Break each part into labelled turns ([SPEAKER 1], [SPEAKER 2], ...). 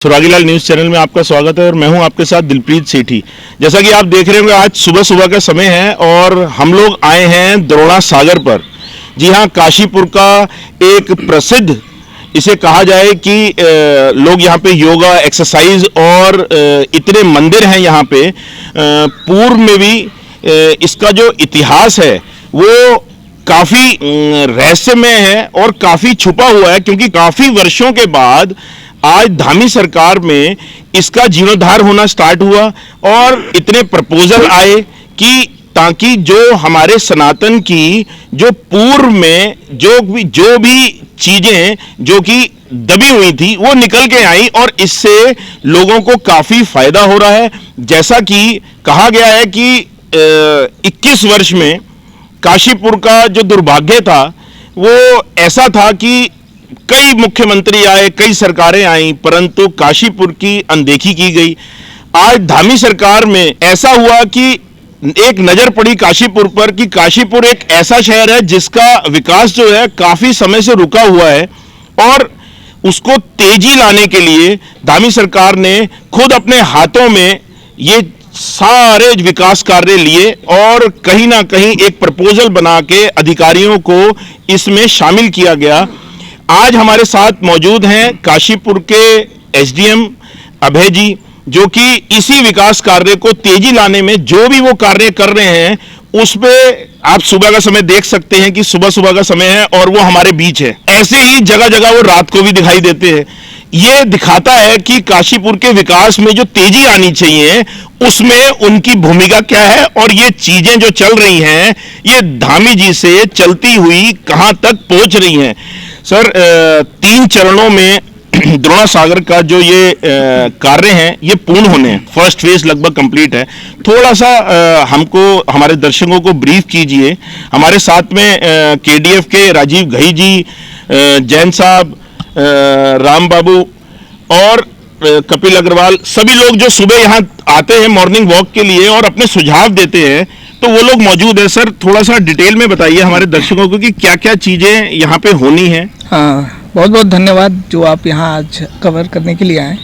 [SPEAKER 1] सुरागीलाल news channel में आपका स्वागत है और मैं हूं आपके साथ दिलप्रीत सेठी। जैसा कि आप देख रहे होंगे आज सुबह सुबह का समय है और हम लोग आए हैं द्रोणा सागर पर। जी हां, काशीपुर का एक प्रसिद्ध इसे कहा जाए कि लोग यहां पे योगा एक्सरसाइज और इतने मंदिर हैं यहां पे। पूर्व में भी इसका जो इतिहास है वो काफ़ी रहस्यमय है और काफ़ी छुपा हुआ है, क्योंकि काफ़ी वर्षों के बाद आज धामी सरकार में इसका जीर्णोद्धार होना स्टार्ट हुआ और इतने प्रपोजल आए कि ताकि जो हमारे सनातन की जो पूर्व में जो भी चीजें जो कि दबी हुई थी वो निकल के आई और इससे लोगों को काफी फायदा हो रहा है। जैसा कि कहा गया है कि 21 वर्ष में काशीपुर का जो दुर्भाग्य था वो ऐसा था कि कई मुख्यमंत्री आए, कई सरकारें आई, परंतु काशीपुर की अनदेखी की गई। आज धामी सरकार में ऐसा हुआ कि एक नजर पड़ी काशीपुर पर कि काशीपुर एक ऐसा शहर है जिसका विकास जो है काफी समय से रुका हुआ है और उसको तेजी लाने के लिए धामी सरकार ने खुद अपने हाथों में ये सारे विकास कार्य लिए और कहीं ना कहीं एक प्रपोजल बना के अधिकारियों को इसमें शामिल किया गया। आज हमारे साथ मौजूद हैं काशीपुर के एसडीएम अभय जी, जो कि इसी विकास कार्य को तेजी लाने में जो भी वो कार्य कर रहे हैं उस पे आप सुबह का समय देख सकते हैं कि सुबह सुबह का समय है और वो हमारे बीच है। ऐसे ही जगह जगह वो रात को भी दिखाई देते हैं। ये दिखाता है कि काशीपुर के विकास में जो तेजी आनी चाहिए उसमें उनकी भूमिका क्या है और ये चीजें जो चल रही हैं ये धामी जी से चलती हुई कहां तक पहुंच रही हैं। सर, 3 चरणों में द्रोणा सागर का जो ये कार्य हैं ये पूर्ण होने हैं। फर्स्ट फेज लगभग कंप्लीट है। थोड़ा सा हमको हमारे दर्शकों को ब्रीफ कीजिए। हमारे साथ में केडीएफ के राजीव घई जी, जैन साहब, राम बाबू और कपिल अग्रवाल, सभी लोग जो सुबह यहाँ आते हैं मॉर्निंग वॉक के लिए और अपने सुझाव देते हैं, तो वो लोग मौजूद है। सर, थोड़ा सा डिटेल में बताइए हमारे दर्शकों को कि क्या क्या चीजें यहाँ पे होनी है।
[SPEAKER 2] हाँ, बहुत बहुत धन्यवाद जो आप यहाँ आज कवर करने के लिए आए।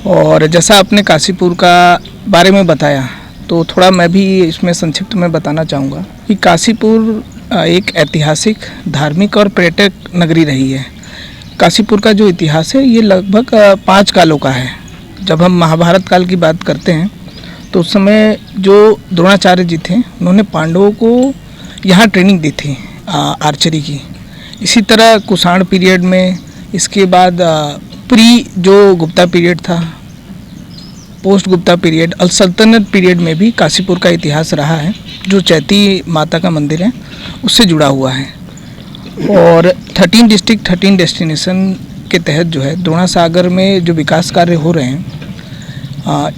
[SPEAKER 2] और जैसा आपने काशीपुर का बारे में बताया तो थोड़ा मैं भी इसमें संक्षिप्त में बताना चाहूँगा कि काशीपुर एक ऐतिहासिक, धार्मिक और पर्यटक नगरी रही है। काशीपुर का जो इतिहास है ये लगभग 5 कालों का है। जब हम महाभारत काल की बात करते हैं तो उस समय जो द्रोणाचार्य जी थे उन्होंने पांडवों को यहाँ ट्रेनिंग दी थी आर्चरी की। इसी तरह कुषाण पीरियड में, इसके बाद प्री जो गुप्ता पीरियड था, पोस्ट गुप्ता पीरियड, अल्सल्तनत पीरियड में भी काशीपुर का इतिहास रहा है। जो चैती माता का मंदिर है उससे जुड़ा हुआ है। और 13 डिस्ट्रिक्ट 13 डेस्टिनेशन के तहत जो है द्रोणा सागर में जो विकास कार्य हो रहे हैं,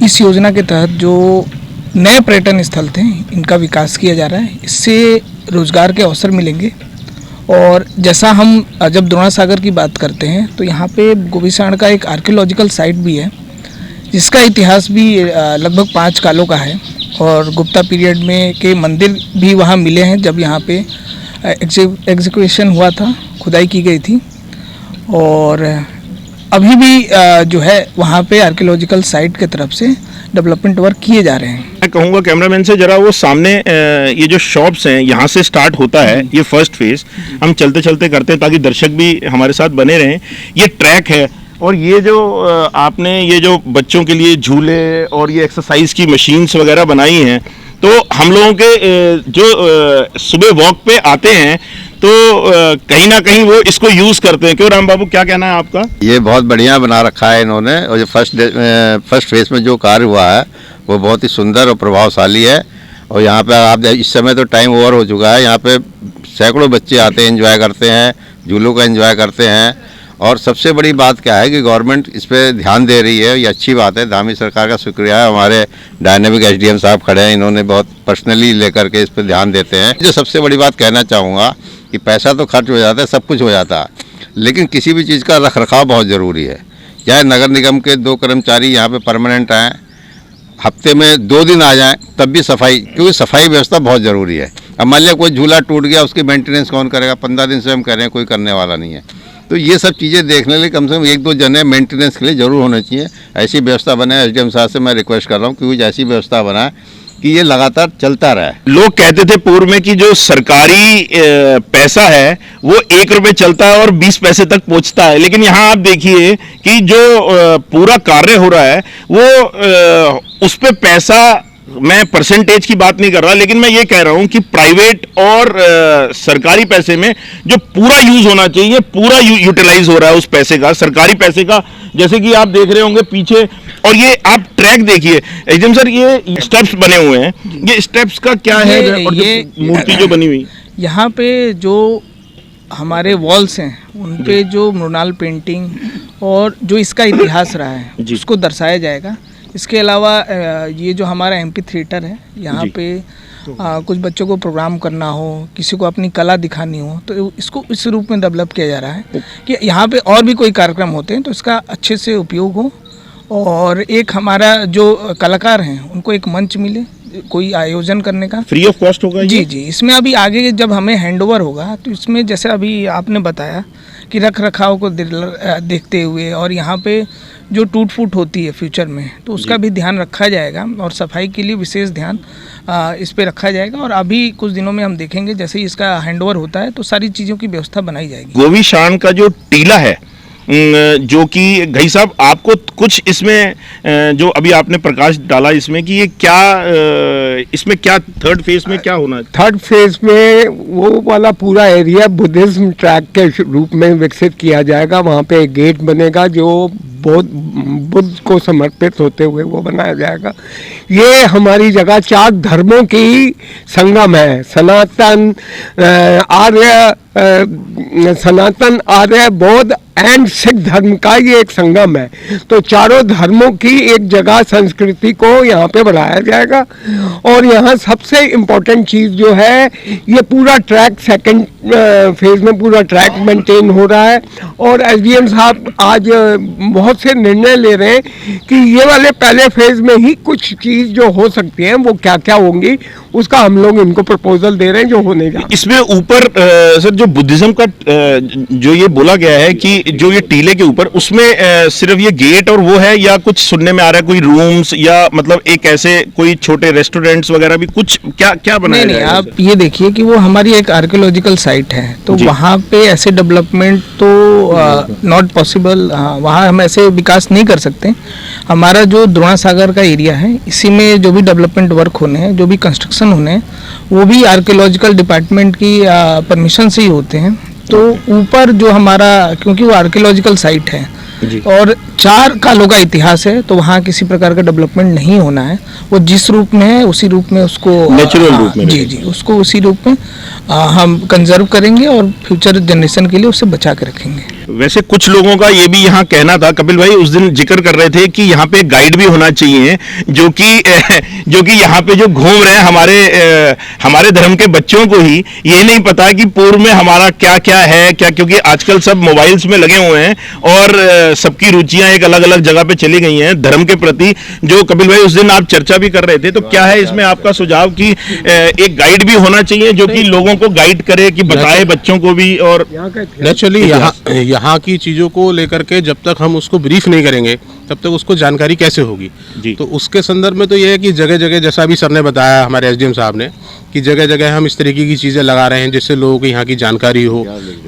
[SPEAKER 2] इस योजना के तहत जो नए पर्यटन स्थल थे इनका विकास किया जा रहा है। इससे रोजगार के अवसर मिलेंगे। और जैसा हम जब द्रोणा सागर की बात करते हैं तो यहाँ पे गोविसाण का एक आर्कियोलॉजिकल साइट भी है जिसका इतिहास भी लगभग 5 कालों का है। और गुप्ता पीरियड में के मंदिर भी वहाँ मिले हैं जब यहाँ पे एग्जीक्यूशन हुआ था, खुदाई की गई थी। और अभी भी जो है वहाँ पे आर्कियोलॉजिकल साइट के तरफ से डेवलपमेंट वर्क किए जा रहे हैं।
[SPEAKER 1] मैं कहूँगा कैमरामैन से जरा वो सामने ये जो शॉप्स हैं यहाँ से स्टार्ट होता है ये फर्स्ट फेज, हम चलते चलते करते हैं ताकि दर्शक भी हमारे साथ बने रहें। ये ट्रैक है और ये जो आपने ये जो बच्चों के लिए झूले और ये एक्सरसाइज की मशीन्स वगैरह बनाई हैं, तो हम लोगों के जो सुबह वॉक पे आते हैं तो कहीं ना कहीं वो इसको यूज करते हैं। क्यों राम बाबू, क्या कहना है आपका?
[SPEAKER 3] ये बहुत बढ़िया बना रखा है इन्होंने। और जो फर्स्ट फेज में जो कार्य हुआ है वो बहुत ही सुंदर और प्रभावशाली है। और यहाँ पे आप इस समय तो टाइम ओवर हो चुका है, यहाँ पे सैकड़ों बच्चे आते हैं, एंजॉय करते हैं, झूलों का एंजॉय करते हैं। और सबसे बड़ी बात क्या है कि गवर्नमेंट इस पर ध्यान दे रही है, ये अच्छी बात है। धामी सरकार का शुक्रिया है। हमारे डायनेमिक एसडीएम साहब खड़े हैं, इन्होंने बहुत पर्सनली लेकर के इस पर ध्यान देते हैं। जो सबसे बड़ी बात कहना चाहूँगा कि पैसा तो खर्च हो जाता है, सब कुछ हो जाता है, लेकिन किसी भी चीज़ का रख रखाव बहुत ज़रूरी है। चाहे नगर निगम के 2 कर्मचारी यहाँ पे परमानेंट आएँ, हफ्ते में 2 दिन आ जाएं, तब भी सफाई, क्योंकि सफाई व्यवस्था बहुत ज़रूरी है। अब मान लिया कोई झूला टूट गया, उसकी मेंटेनेंस कौन करेगा? 15 दिन से हम कह रहे हैं, कोई करने वाला नहीं है। तो ये सब चीज़ें देखने के लिए कम से कम 1-2 जने मेंटेनेंस के लिए ज़रूर होने चाहिए। ऐसी व्यवस्था बनाए, एसडीएम साहब से मैं रिक्वेस्ट कर रहा हूँ कि कुछ ऐसी व्यवस्था बनाए कि ये लगातार चलता रहे।
[SPEAKER 1] लोग कहते थे पूर्व में कि जो सरकारी पैसा है वो 1 रुपए चलता है और 20 पैसे तक पहुंचता है, लेकिन यहाँ आप देखिए कि जो पूरा कार्य हो रहा है वो उस पे पैसा, मैं परसेंटेज की बात नहीं कर रहा, लेकिन मैं ये कह रहा हूं कि प्राइवेट और सरकारी पैसे में जो पूरा यूज होना चाहिए, पूरा यूटिलाइज हो रहा है उस पैसे का, सरकारी पैसे का। जैसे कि आप देख रहे होंगे पीछे, और ये आप ट्रैक देखिए एकदम सर, ये स्टेप्स बने हुए हैं, ये स्टेप्स का क्या है? और ये मूर्ति जो बनी हुई
[SPEAKER 2] यहाँ पे जो हमारे वॉल्स हैं उन पे जो मृणाल पेंटिंग और जो इसका इतिहास रहा है उसको दर्शाया जाएगा। इसके अलावा ये जो हमारा एमपी थिएटर है, यहाँ पे कुछ बच्चों को प्रोग्राम करना हो, किसी को अपनी कला दिखानी हो, तो इसको इस रूप में डेवलप किया जा रहा है कि यहाँ पे और भी कोई कार्यक्रम होते हैं तो इसका अच्छे से उपयोग हो, और एक हमारा जो कलाकार हैं उनको एक मंच मिले कोई आयोजन करने का।
[SPEAKER 1] फ्री ऑफ कॉस्ट होगा
[SPEAKER 2] जी जी। इसमें अभी आगे जब हमें हैंडओवर होगा तो इसमें जैसे अभी आपने बताया कि रख रखाव को देखते हुए और यहाँ पे जो टूट फूट होती है फ्यूचर में, तो उसका भी ध्यान रखा जाएगा और सफाई के लिए विशेष ध्यान इस पे रखा जाएगा। और अभी कुछ दिनों में हम देखेंगे जैसे ही इसका हैंडओवर होता है तो सारी चीज़ों की व्यवस्था बनाई जाएगी।
[SPEAKER 1] गोवीशान का जो टीला है, जो कि घई साहब आपको कुछ इसमें जो अभी आपने प्रकाश डाला इसमें कि ये क्या, इसमें क्या थर्ड फेज में क्या होना है?
[SPEAKER 4] थर्ड फेज में वो वाला पूरा एरिया बुद्धिज्म ट्रैक के रूप में विकसित किया जाएगा। वहाँ पे एक गेट बनेगा जो बुद्ध को समर्पित होते हुए वो बनाया जाएगा। ये हमारी जगह 4 धर्मों की संगम है, सनातन आर्य बौद्ध एंड सिख धर्म का ये एक संगम है। तो चारों धर्मों की एक जगह संस्कृति को यहाँ पे बढ़ाया जाएगा। और यहाँ सबसे इम्पोर्टेंट चीज़ जो है, ये पूरा ट्रैक सेकंड फेज में पूरा ट्रैक मेंटेन हो रहा है। और एसडीएम साहब आज बहुत से निर्णय ले रहे हैं कि ये वाले पहले फेज में ही कुछ चीज़ जो हो सकती है वो क्या क्या होंगी, उसका हम लोग इनको प्रपोजल दे रहे हैं जो होने जा रहा है।
[SPEAKER 1] इसमें ऊपर सर जो बुद्धिज्म का जो ये बोला गया है कि जो ये टीले के ऊपर, उसमें सिर्फ ये गेट और वो है, या कुछ सुनने में आ रहा है कोई रूम्स या मतलब एक ऐसे कोई छोटे रेस्टोरेंट्स वगैरह भी कुछ क्या क्या बनाया
[SPEAKER 2] नहीं, आप ये देखिए कि वो हमारी एक आर्कियोलॉजिकल साइट है, तो वहाँ पे ऐसे डेवलपमेंट तो नॉट पॉसिबल, वहाँ हम ऐसे विकास नहीं कर सकते। हमारा जो द्रोणा सागर का एरिया है, इसी में जो भी डेवलपमेंट वर्क होने हैं, जो भी कंस्ट्रक्शन होने हैं, वो भी आर्कियोलॉजिकल डिपार्टमेंट की परमिशन से ही होते हैं। तो ऊपर जो हमारा, क्योंकि वो आर्कियोलॉजिकल साइट है और 4 कालों का इतिहास है, तो वहाँ किसी प्रकार का डेवलपमेंट नहीं होना है। वो जिस रूप में है उसी रूप में उसको
[SPEAKER 1] नेचुरल रूप में,
[SPEAKER 2] जी उसको उसी रूप में हम कंजर्व करेंगे और फ्यूचर जनरेशन के लिए उसे बचा के रखेंगे।
[SPEAKER 1] वैसे कुछ लोगों का ये भी यहाँ कहना था, कपिल भाई उस दिन जिक्र कर रहे थे कि यहाँ पे गाइड भी होना चाहिए, जो कि यहाँ पे जो घूम रहे हैं हमारे धर्म के बच्चों को ही ये नहीं पता कि पूर्व में हमारा क्या क्या है क्या, क्योंकि आजकल सब मोबाइल्स में लगे हुए हैं और सबकी रुचियां एक अलग अलग जगह पे चली गई हैं धर्म के प्रति। जो कपिल भाई उस दिन आप चर्चा भी कर रहे थे, तो क्या है इसमें आपका सुझाव कि एक गाइड भी होना चाहिए जो कि लोगों को गाइड करे, कि बताए बच्चों को भी। और
[SPEAKER 5] नेचुरली यहाँ की चीज़ों को लेकर के जब तक हम उसको ब्रीफ नहीं करेंगे तब तक उसको जानकारी कैसे होगी जी। तो उसके संदर्भ में तो ये है कि जगह जगह, जैसा अभी सर ने बताया हमारे एसडीएम साहब ने, कि जगह जगह हम इस तरीके की चीज़ें लगा रहे हैं जिससे लोगों को यहाँ की जानकारी हो,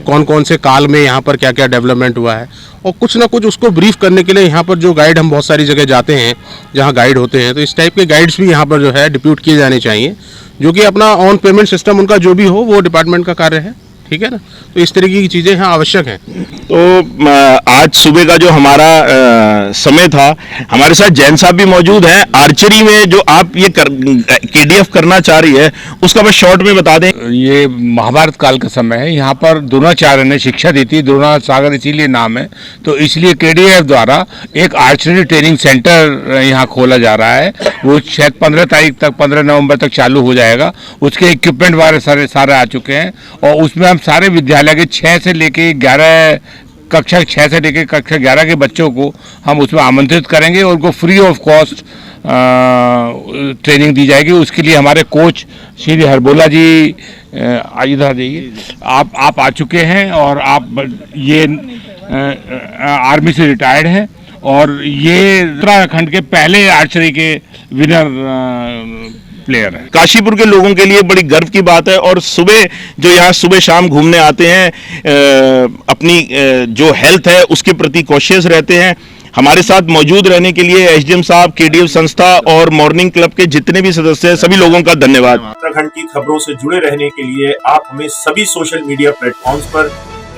[SPEAKER 5] कौन कौन से काल में यहाँ पर क्या क्या डेवलपमेंट हुआ है, और कुछ ना कुछ उसको ब्रीफ करने के लिए यहाँ पर जो गाइड, हम बहुत सारी जगह जाते हैं जहाँ गाइड होते हैं, तो इस टाइप के गाइड्स भी यहाँ पर जो है डिप्यूट किए जाने चाहिए, जो कि अपना ऑन पेमेंट सिस्टम उनका जो भी हो वो डिपार्टमेंट का कार्य है, ठीक है ना। तो इस तरीके की चीज़ें यहाँ आवश्यक हैं।
[SPEAKER 1] तो आज सुबह का जो हमारा समय था, हमारे साथ जैन साहब भी मौजूद हैं। आर्चरी में जो आप ये केडीएफ करना चाह रही है उसका बस शॉर्ट में बता दें।
[SPEAKER 6] ये महाभारत काल का समय है, यहाँ पर द्रोणाचार्य ने शिक्षा दी थी, द्रोणा सागर इसीलिए नाम है, तो इसलिए केडीएफ द्वारा एक आर्चरी ट्रेनिंग सेंटर यहाँ खोला जा रहा है। वो शायद 15 तारीख तक, 15 नवंबर तक चालू हो जाएगा। उसके इक्विपमेंट वाले सारे आ चुके हैं और उसमें हम सारे विद्यालय के 6 से लेके 11 कक्षा 6 से लेकर कक्षा 11 के बच्चों को हम उसमें आमंत्रित करेंगे और उनको फ्री ऑफ कॉस्ट ट्रेनिंग दी जाएगी। उसके लिए हमारे कोच श्री हरबोला जी इधर जाइए, आप आ चुके हैं और आप ये आर्मी से रिटायर्ड हैं और ये उत्तराखंड के पहले आर्चरी के विनर प्लेयर है।
[SPEAKER 1] काशीपुर के लोगों के लिए बड़ी गर्व की बात है और सुबह जो यहाँ सुबह शाम घूमने आते हैं अपनी जो हेल्थ है उसके प्रति कॉशियस रहते हैं। हमारे साथ मौजूद रहने के लिए एसडीएम साहब, केडीएफ संस्था और मॉर्निंग क्लब के जितने भी सदस्य हैं सभी लोगों का धन्यवाद।
[SPEAKER 7] उत्तराखंड की खबरों से जुड़े रहने के लिए आप हमें सभी सोशल मीडिया प्लेटफॉर्म्स पर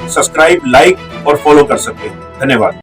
[SPEAKER 7] सब्सक्राइब, लाइक और फॉलो कर सकते हैं। धन्यवाद।